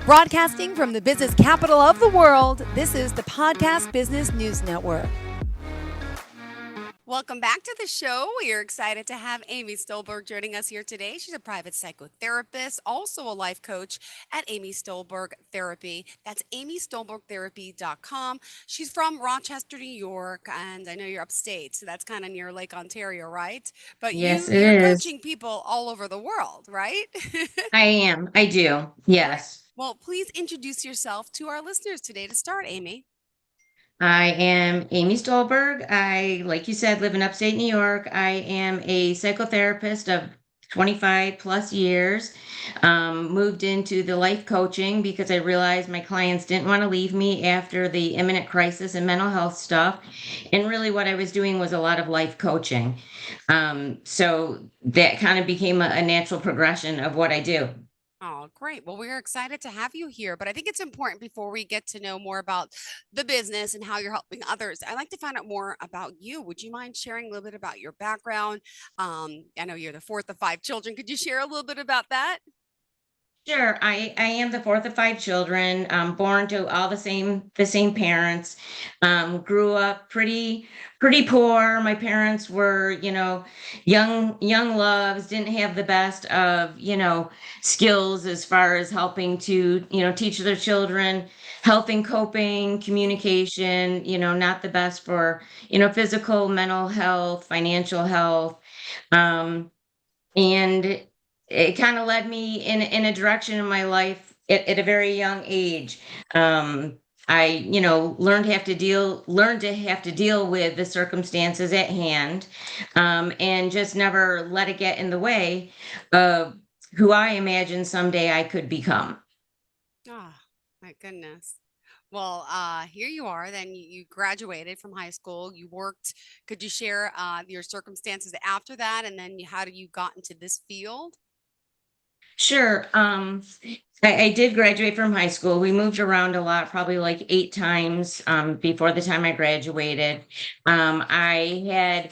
Broadcasting from the business capital of the world, this is the Podcast Business News Network. Welcome back to the show. We are excited to have Amy Stolberg joining us here today. She's a private psychotherapist, also a life coach at Amy Stolberg Therapy. That's amystolbergtherapy.com. She's from Rochester, New York, and I know you're upstate, so that's kind of near Lake Ontario, right? But Yes, it you're is. coaching people all over the world, right? I am. I do. Great. Yes. Well, please introduce yourself to our listeners today to start, Amy. I am Amy Stolberg. I, like you said, live in upstate New York. I am a psychotherapist of 25 plus years. Moved into the life coaching because I realized my clients didn't want to leave me after the imminent crisis and mental health stuff. And really, what I was doing was a lot of life coaching. So that kind of became a natural progression of what I do. Oh, great. Well, we're excited to have you here, but I think it's important before we get to know more about the business and how you're helping others. I'd like to find out more about you. Would you mind sharing a little bit about your background? I know you're the fourth of five children. Could you share a little bit about that? Sure, I am the fourth of five children, born to all the same parents. Grew up pretty poor. My parents were, young loves, didn't have the best of, skills as far as helping to, teach their children health and coping, communication, not the best for, physical, mental health, financial health. Um, and it kind of led me in a direction in my life at a very young age. Um, I, learned to have to deal with the circumstances at hand, and just never let it get in the way of who I imagine someday I could become. Oh, my goodness. Well, here you are. Then you graduated from high school. You worked. Could you share your circumstances after that, and then how do you got into this field? Sure. I did graduate from high school. We moved around a lot, probably like 8 times, before the time I graduated. I had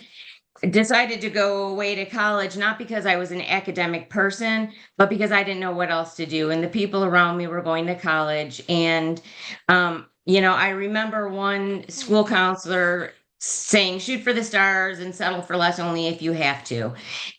decided to go away to college, not because I was an academic person, but because I didn't know what else to do. And the people around me were going to college. And, I remember one school counselor saying, shoot for the stars and settle for less only if you have to.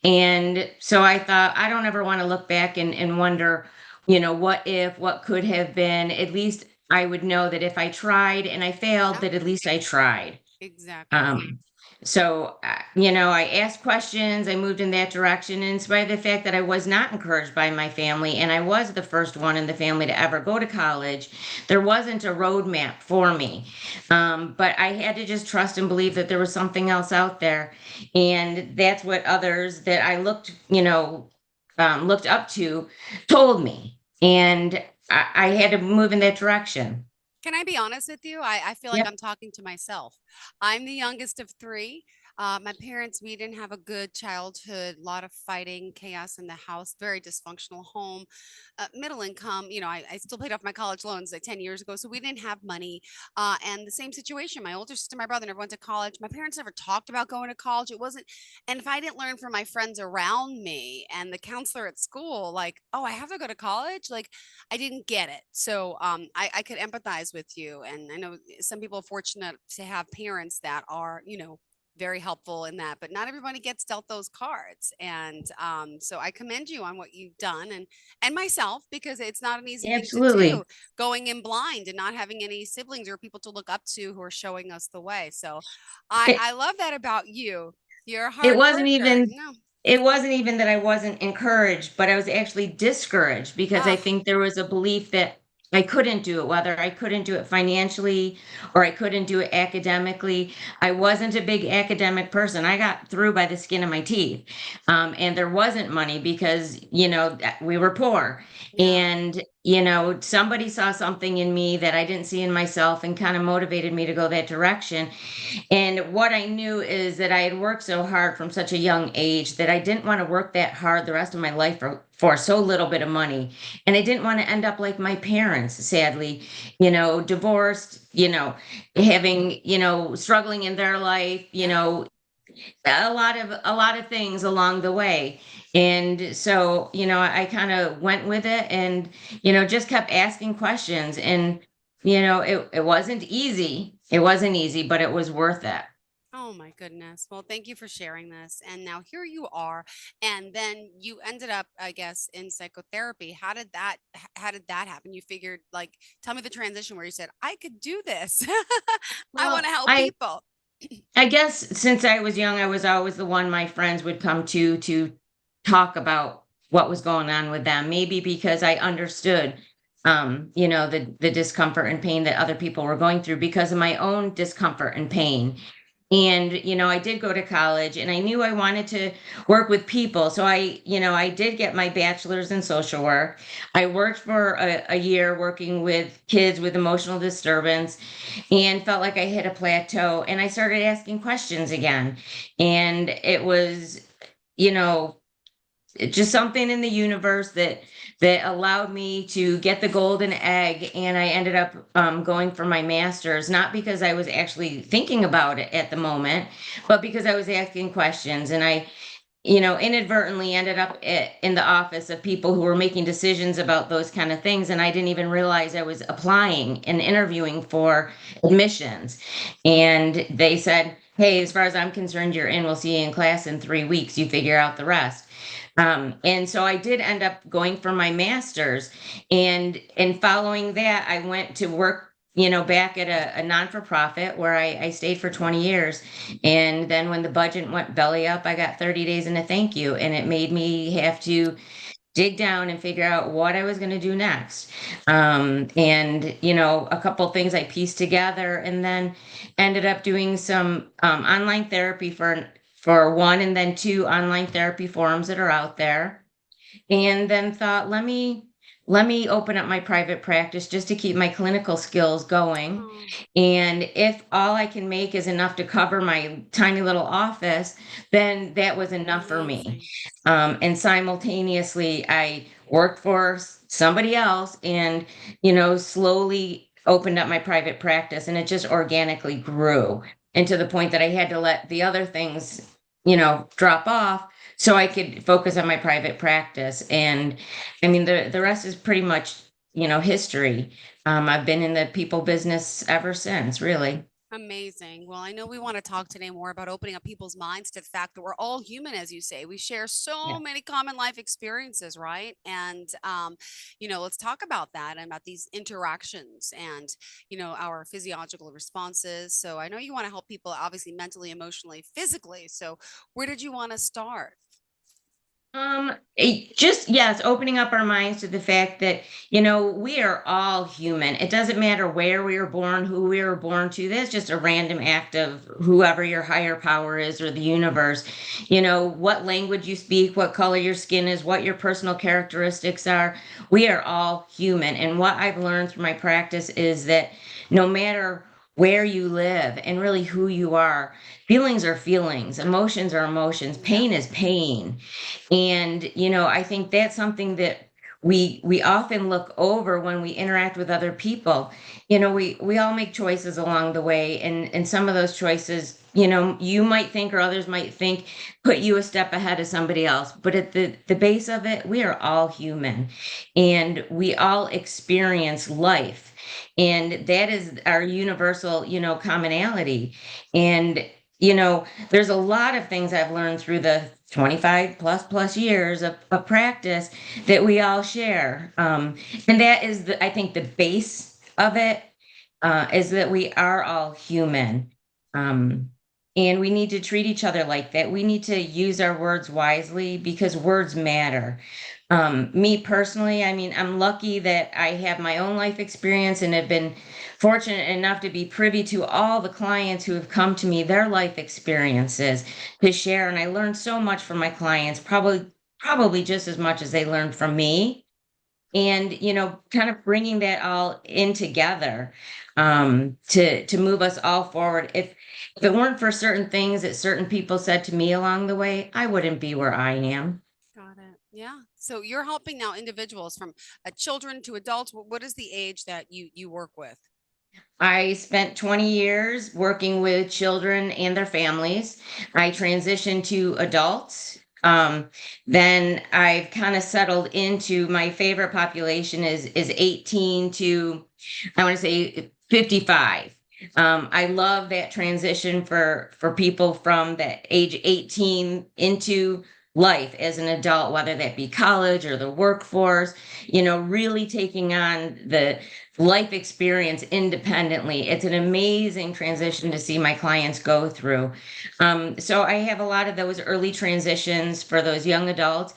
And so I thought, I don't ever want to look back and wonder, what if, what could have been. At least I would know that if I tried and I failed, Yeah, that at least I tried. exactly. So, I asked questions, I moved in that direction. And in spite of the fact that I was not encouraged by my family, and I was the first one in the family to ever go to college, there wasn't a roadmap for me. But I had to just trust and believe that there was something else out there. And that's what others that I looked up to told me. And I had to move in that direction. Can I be honest with you? I feel like Yep. I'm talking to myself. I'm the youngest of three. My parents, we didn't have a good childhood, a lot of fighting, chaos in the house, very dysfunctional home, middle income. I still paid off my college loans like 10 years ago, so we didn't have money. And the same situation, my older sister, my brother never went to college. My parents never talked about going to college. It wasn't, and if I didn't learn from my friends around me and the counselor at school, like, oh, I have to go to college, like, I didn't get it. So I could empathize with you. And I know some people are fortunate to have parents that are, very helpful in that, but not everybody gets dealt those cards. And so I commend you on what you've done and myself, because it's not an easy thing to do, Absolutely. going in blind and not having any siblings or people to look up to who are showing us the way. So It, I love that about you. You're a it hard wasn't worker. even No. It wasn't even that I wasn't encouraged, but I was actually discouraged because I Ah, think there was a belief that I couldn't do it, whether I couldn't do it financially or I couldn't do it academically. I wasn't a big academic person. I got through by the skin of my teeth. And there wasn't money because, we were poor. yeah. And, somebody saw something in me that I didn't see in myself and kind of motivated me to go that direction. And what I knew is that I had worked so hard from such a young age that I didn't want to work that hard the rest of my life for so little bit of money. And I didn't want to end up like my parents, sadly, divorced, having, struggling in their life, Yeah. a lot of things along the way. And so, I kind of went with it and, just kept asking questions. And, it wasn't easy. It wasn't easy, but it was worth it. Oh my goodness. Well, thank you for sharing this. And now here you are. And then you ended up, I guess, in psychotherapy. How did that happen? You figured like, tell me the transition where you said, I could do this. I want Well, to help I people. I guess since I was young, I was always the one my friends would come to talk about what was going on with them. Maybe because I understood, the discomfort and pain that other people were going through because of my own discomfort and pain. And, I did go to college and I knew I wanted to work with people. So I did get my bachelor's in social work. I worked for a year working with kids with emotional disturbance and felt like I hit a plateau. And I started asking questions again. And it was, you know, just something in the universe that allowed me to get the golden egg, and I ended up going for my master's, not because I was actually thinking about it at the moment, but because I was asking questions. And I inadvertently ended up in the office of people who were making decisions about those kind of things. And I didn't even realize I was applying and interviewing for admissions. And they said, "Hey, as far as I'm concerned, you're in. We'll see you in class in 3 weeks. You figure out the rest." And so I did end up going for my master's. And following that, I went to work, back at a non-for-profit where I stayed for 20 years. And then when the budget went belly up, I got 30 days and a thank you. And it made me have to dig down and figure out what I was going to do next. And, a couple things I pieced together and then ended up doing some online therapy for one and then two online therapy forums that are out there, and then thought, let me open up my private practice just to keep my clinical skills going. Oh, And if all I can make is enough to cover my tiny little office, then that was enough for me. amazing. And simultaneously, I worked for somebody else and, slowly opened up my private practice, and it just organically grew. And to the point that I had to let the other things, drop off so I could focus on my private practice. And I mean, the rest is pretty much, history. I've been in the people business ever since, really. Amazing. Well, I know we want to talk today more about opening up people's minds to the fact that we're all human, as you say. We share so Yeah. many common life experiences, right? And, let's talk about that and about these interactions and, our physiological responses. So I know you want to help people, obviously, mentally, emotionally, physically. So where did you want to start? Just yes, opening up our minds to the fact that, we are all human. It doesn't matter where we were born, who we were born to. That's just a random act of whoever your higher power is or the universe. What language you speak, what color your skin is, what your personal characteristics are. We are all human. And what I've learned through my practice is that no matter where you live and really who you are, feelings are feelings, emotions are emotions, Yep. pain is pain. And, I think that's something that we often look over when we interact with other people. We all make choices along the way, and some of those choices, you might think or others might think put you a step ahead of somebody else. But at the base of it, we are all human and we all experience life. And that is our universal, commonality. And there's a lot of things I've learned through the 25 plus years of practice that we all share. And that is, I think, the base of it is that we are all human. Um, and we need to treat each other like that. We need to use our words wisely because words matter. Me personally, I mean, I'm lucky that I have my own life experience and have been fortunate enough to be privy to all the clients who have come to me, their life experiences to share. And I learned so much from my clients, probably just as much as they learned from me. And, kind of bringing that all in together to move us all forward. If it weren't for certain things that certain people said to me along the way, I wouldn't be where I am. Got it. Yeah. So you're helping now individuals from children to adults. What is the age that you work with? I spent 20 years working with children and their families. I transitioned to adults. Then I've kind of settled into my favorite population is 18 to, I want to say, 55. I love that transition for people from that age 18 into life as an adult, whether that be college or the workforce, really taking on the life experience independently. It's an amazing transition to see my clients go through. So I have a lot of those early transitions for those young adults.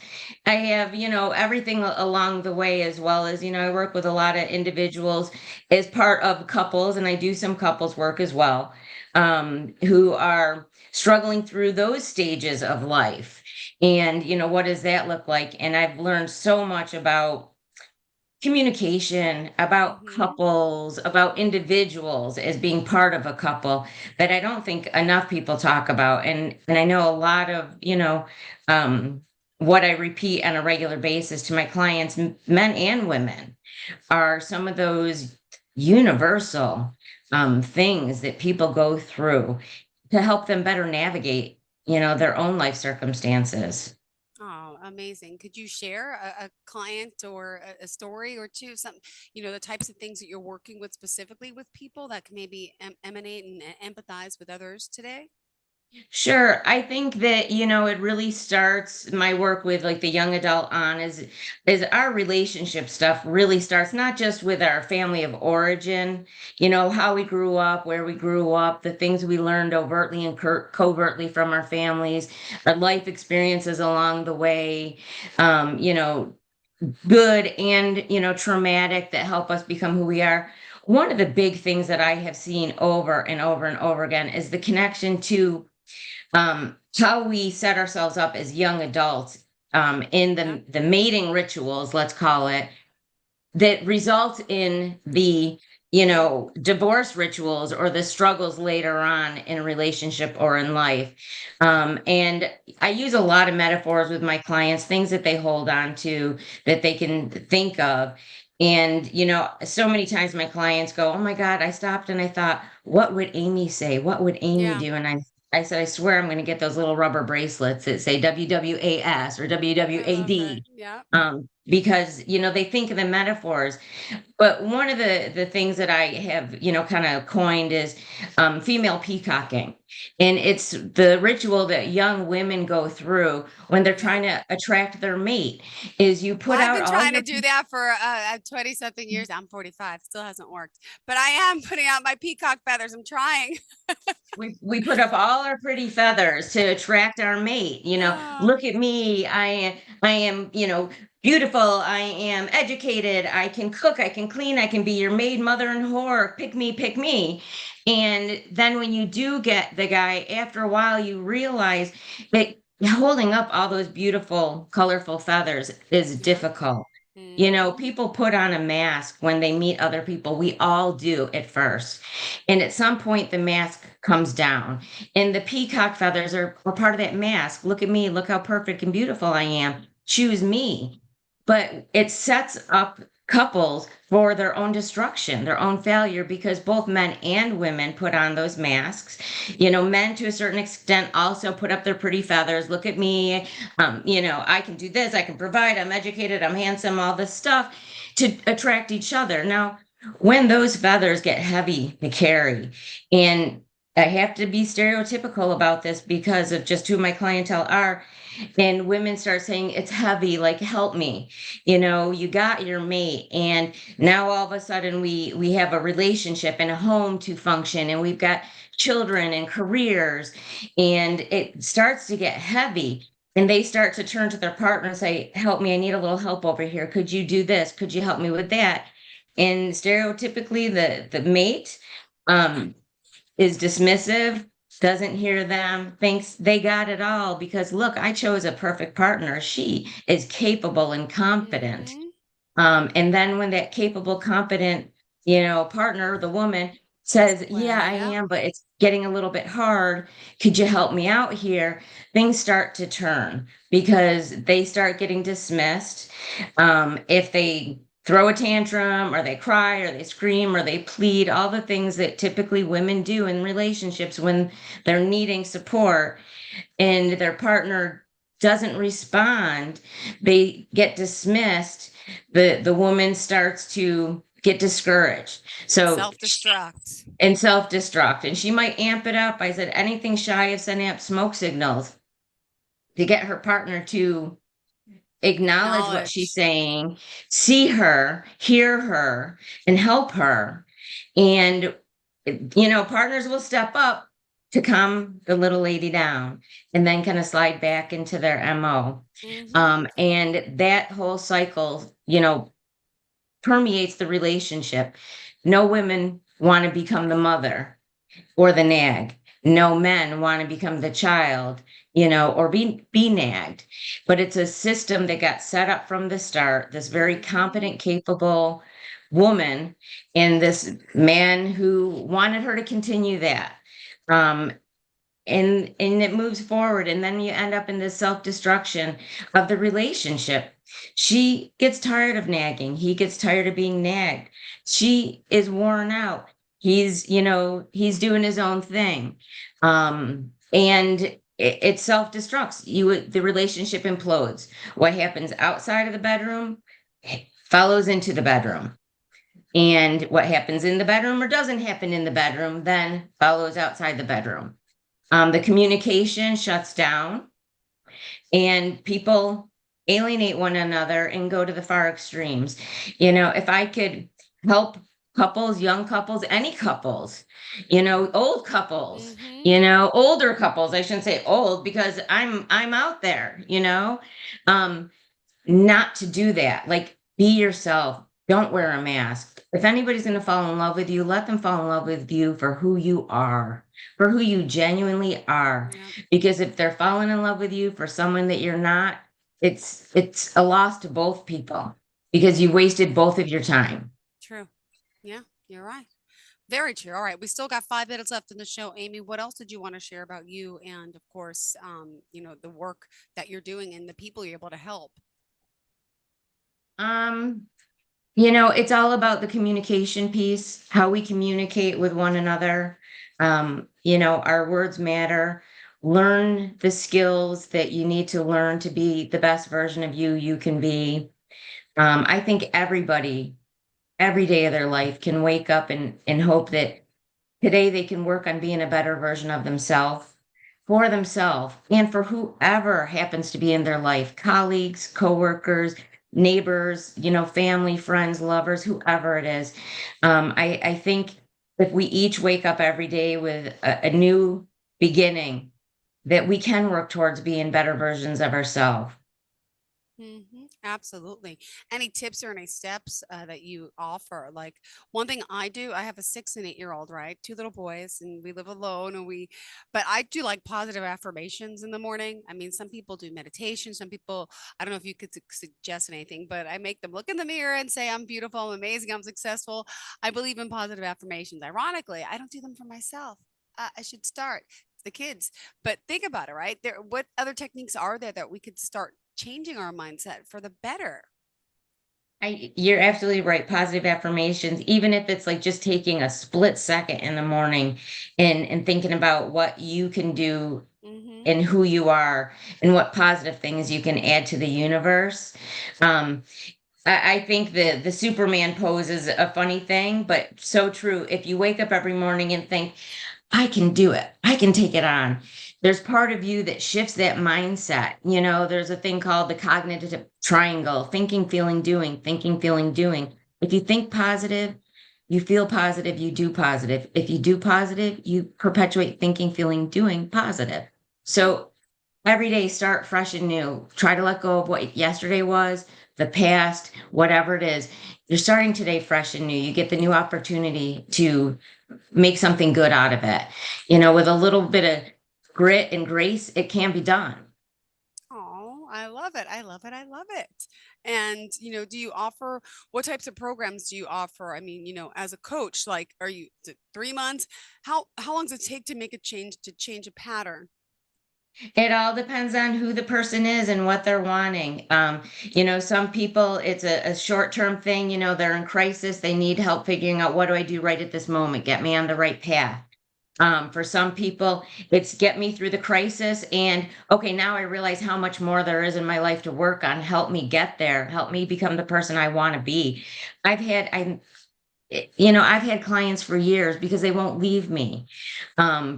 I have, everything along the way, as well as, I work with a lot of individuals as part of couples, and I do some couples work as well, who are struggling through those stages of life. And, what does that look like? And I've learned so much about communication, about Mm-hmm. couples, about individuals as being part of a couple that I don't think enough people talk about. And I know a lot of, um, what I repeat on a regular basis to my clients, men and women, are some of those universal things that people go through to help them better navigate, their own life circumstances. Oh, amazing. Could you share a client or a story or two, some, the types of things that you're working with specifically with people that can maybe emanate and empathize with others today? Sure. I think that, it really starts my work with like the young adult on is our relationship stuff really starts not just with our family of origin, how we grew up, where we grew up, the things we learned overtly and covertly from our families, our life experiences along the way, good and, traumatic that help us become who we are. One of the big things that I have seen over and over and over again is the connection to how we set ourselves up as young adults in Yeah. the mating rituals, let's call it, that result in the divorce rituals or the struggles later on in a relationship or in life. And I use a lot of metaphors with my clients, things that they hold on to, that they can think of. And so many times my clients go, oh my God, I stopped and I thought, what would Amy say? What would Amy Yeah. do? And I said, I swear I'm going to get those little rubber bracelets that say WWAS or I love that. WWAD, Yeah. because they think of the metaphors. But one of the things that I have kind of coined is female peacocking, and it's the ritual that young women go through when they're Yeah. trying to attract their mate. Is you Well, put I've out been all trying to your do that for 20 something years. I'm 45, still hasn't worked, but I am putting out my peacock feathers. I'm trying. we put up all our pretty feathers to attract our mate. Oh, Look at me. I am, beautiful. I am educated. I can cook. I can clean. I can be your maid, mother, and whore. Pick me, pick me. And then when you do get the guy, after a while, you realize that holding up all those beautiful, colorful feathers is yeah. difficult. Hmm. People put on a mask when they meet other people. We all do at first. And at some point, the mask comes down. And the peacock feathers are part of that mask. Look at me. Look how perfect and beautiful I am. Choose me. But it sets up couples for their own destruction, their own failure, because both men and women put on those masks. Men to a certain extent also put up their pretty feathers. Look at me. I can do this. I can provide. I'm educated. I'm handsome, all this stuff to attract each other. Now, when those feathers get heavy to carry, and I have to be stereotypical about this because of just who my clientele are, and women start saying it's heavy, like help me, you got your mate, and now all of a sudden we have a relationship and a home to function, and we've got children and careers, and it starts to get heavy, and they start to turn to their partner and say, help me, I need a little help over here, could you do this, could you help me with that? And stereotypically the mate um is dismissive, doesn't hear them, thinks they got it all because look, I chose a perfect partner. She is capable and confident. Hmm. And then when that capable, competent, partner, the woman Pulls says, yeah, away. I Yep. am, but it's getting a little bit hard. Could you help me out here? Things start to turn because they start getting dismissed. If they throw a tantrum or they cry or they scream or they plead, all the things that typically women do in relationships when they're needing support and their partner doesn't respond, they get dismissed. The woman starts to get discouraged. So Self-destruct. and self-destruct. And she might amp it up. I said anything shy of sending up smoke signals to get her partner to acknowledge what she's Acknowledge. saying, see her, hear her, and help her. And, partners will step up to calm the little lady down and then kind of slide back into their MO. Hmm. And that whole cycle, permeates the relationship. No women want to become the mother or the nag. No men want to become the child, or be nagged. But it's a system that got set up from the start. This very Hmm. competent, capable woman, and this man who wanted her to continue that. Um, and it moves forward, and then you end up in this self-destruction of the relationship. She gets tired of nagging, he gets tired of being nagged, she is worn out, he's doing his own thing, and it self-destructs you. The relationship implodes. What happens outside of the bedroom follows into the bedroom, and what happens in the bedroom or doesn't happen in the bedroom then follows outside the bedroom. The communication shuts down and people alienate one another and go to the far extremes. If I could help couples, young couples, any couples, old couples, Hmm. older couples, I shouldn't say old because I'm out there, um, not to do that. Like, be yourself. Don't wear a mask. If anybody's going to fall in love with you, let them fall in love with you for who you are, for who you genuinely are. Yeah. Because if they're falling in love with you for someone that you're not, it's a loss to both people because you wasted both of your time. True. Yeah, you're right. Very true. All right, we still got 5 minutes left in the show. Amy, what else did you want to share about you and, of course, the work that you're doing and the people you're able to help? Um, it's all about the communication piece, how we communicate with one another. Our words matter. Learn the skills that you need to learn to be the best version of you can be. I think everybody, every day of their life, can wake up and hope that today they can work on being a better version of themselves for themselves and for whoever happens to be in their life, colleagues, coworkers, neighbors, family, friends, lovers, whoever it is. I think if we each wake up every day with a new beginning, that we can work towards being better versions of ourselves. Absolutely. Any tips or any steps that you offer? Like one thing I do, I have a 6 and 8 year old, right? Two little boys, and we live alone. But I do like positive affirmations in the morning. I mean, some people do meditation. Some people, I don't know if you could suggest anything, but I make them look in the mirror and say, I'm beautiful, I'm amazing, I'm successful. I believe in positive affirmations. Ironically, I don't do them for myself. I should start the kids. But think about it, right? What other techniques are there that we could start changing our mindset for the better? You're absolutely right. Positive affirmations, even if it's like just taking a split second in the morning and thinking about what you can do Hmm. and who you are and what positive things you can add to the universe. Um, I think the Superman pose is a funny thing, but so true. If you wake up every morning and think, I can do it. I can take it on. There's part of you that shifts that mindset. There's a thing called the cognitive triangle: thinking, feeling, doing, thinking, feeling, doing. If you think positive, you feel positive, you do positive. If you do positive, you perpetuate thinking, feeling, doing positive. Yeah. So every day, start fresh and new. Try to let go of what yesterday was, the past, whatever it is. You're starting today fresh and new. You get the new opportunity to make something good out of it. With a little bit of grit and grace, it can be done. Oh, I love it. I love it. I love it. And, do you offer what types of programs do you offer? I mean, as a coach, like, is it 3 months? How long does it take to make a change, to change a pattern? It all depends on who the person is and what they're wanting. Some people, it's a short-term thing, they're in crisis, they need help figuring out what do I do right at this moment, get me on the right path. For some people, it's get me through the crisis and okay, now I realize how much more there is in my life to work on. Help me get there, help me become the person I want to be. I've had I I've had clients for years because they won't leave me,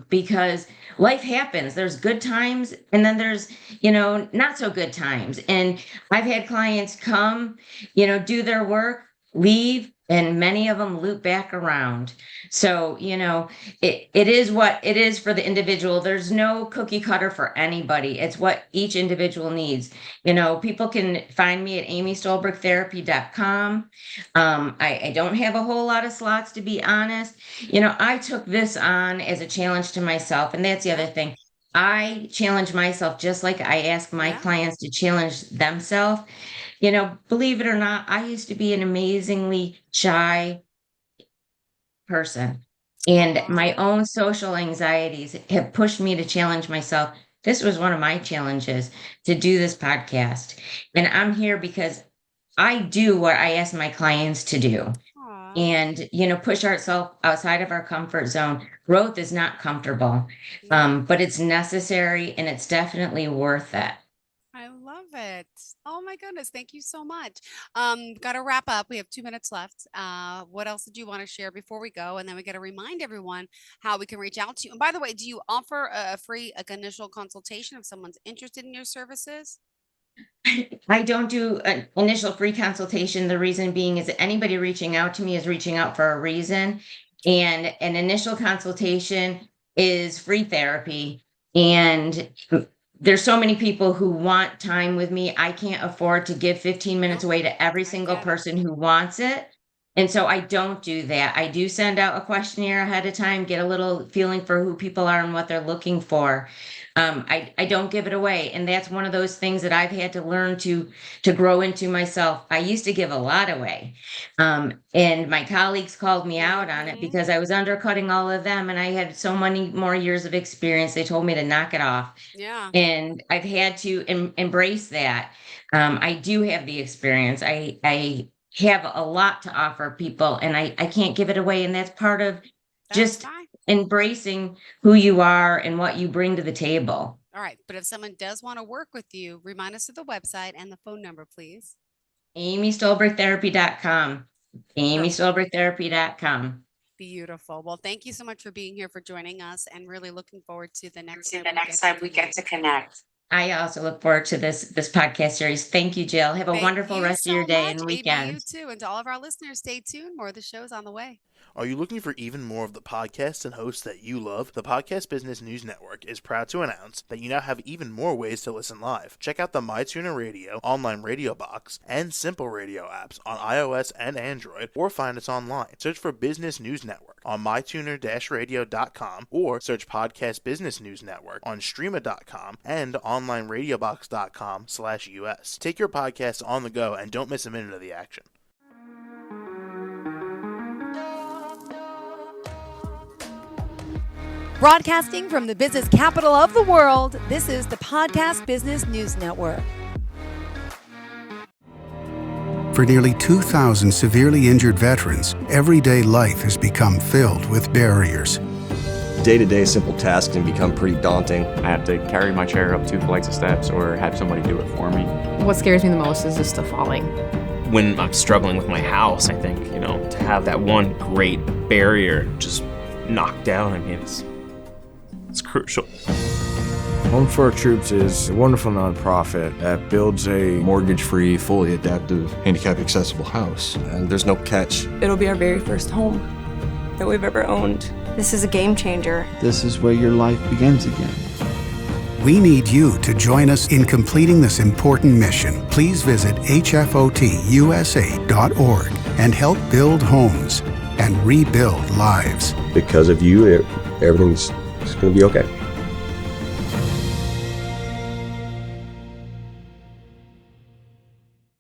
because life happens. There's good times and then there's, not so good times. And I've had clients come, do their work, leave, and many of them loop back around. So, it is what it is for the individual. There's no cookie cutter for anybody. It's what each individual needs. People can find me at amystolbergtherapy.com. I don't have a whole lot of slots, to be honest. I took this on as a challenge to myself, and that's the other Yeah. thing. I challenge myself just like I ask my Yeah. clients to challenge themselves. Believe it or not, I used to be an amazingly shy person, and my Aw. own social anxieties have pushed me to challenge myself. This was one of my challenges to do this podcast. And I'm here because I do what I ask my clients to do Aw. and, push ourselves outside of our comfort zone. Growth is not comfortable, No. but it's necessary and it's definitely worth it. I love it. Oh my goodness. Thank you so much. Got to wrap up. We have 2 minutes left. What else did you want to share before we go? And then we got to remind everyone how we can reach out to you. And by the way, do you offer a free initial consultation if someone's interested in your services? I don't do an initial free consultation. The reason being is that anybody reaching out to me is reaching out for a reason. And an initial consultation is free therapy. And there's so many people who want time with me. I can't afford to give 15 minutes Nope. away to every I single get it. person who wants it. And so I don't do that. I do send out a questionnaire ahead of time, get a little feeling for who people are and what they're looking for. I don't give it away. And that's one of those things that I've had to learn to grow into myself. I used to give a lot away. And my colleagues called me out on it Hmm. because I was undercutting all of them and I had so many more years of experience. They told me to knock it off. Yeah. And I've had to embrace that. I do have the experience. I have a lot to offer people and I can't give it away. And that's part of That's just fine. embracing who you are and what you bring to the table. All right. But if someone does want to work with you, remind us of the website and the phone number, please. AmyStolbergTherapy.com. Perfect. AmyStolbergTherapy.com. Beautiful. Well, thank you so much for being here, for joining us, and really looking forward to the next To time the we next get to time we get connect. to connect. I also look forward to this podcast series. Thank you, Jill. Have a Thank wonderful you rest of your so day much, and Amy. You weekend. too. And to all of our listeners, stay tuned. More of the show's on the way. Are you looking for even more of the podcasts and hosts that you love? The Podcast Business News Network is proud to announce that you now have even more ways to listen live. Check out the MyTuner Radio, online radio box, and Simple Radio apps on iOS and Android, or find us online. Search for Business News Network on mytuner-radio.com or search Podcast Business News Network on streama.com and onlineradiobox.com/US. Take your podcast on the go and don't miss a minute of the action. Broadcasting from the business capital of the world, this is the Podcast Business News Network. For nearly 2,000 severely injured veterans, everyday life has become filled with barriers. Day-to-day simple tasks can become pretty daunting. I have to carry my chair up 2 flights of steps or have somebody do it for me. What scares me the most is just the falling. When I'm struggling with my house, I think, to have that one great barrier just knocked down, it's crucial. Home for Our Troops is a wonderful nonprofit that builds a mortgage-free, fully adaptive, handicap-accessible house. And there's no catch. It'll be our very first home that we've ever owned. This is a game changer. This is where your life begins again. We need you to join us in completing this important mission. Please visit hfotusa.org and help build homes and rebuild lives. Because of you, everything's going to be okay.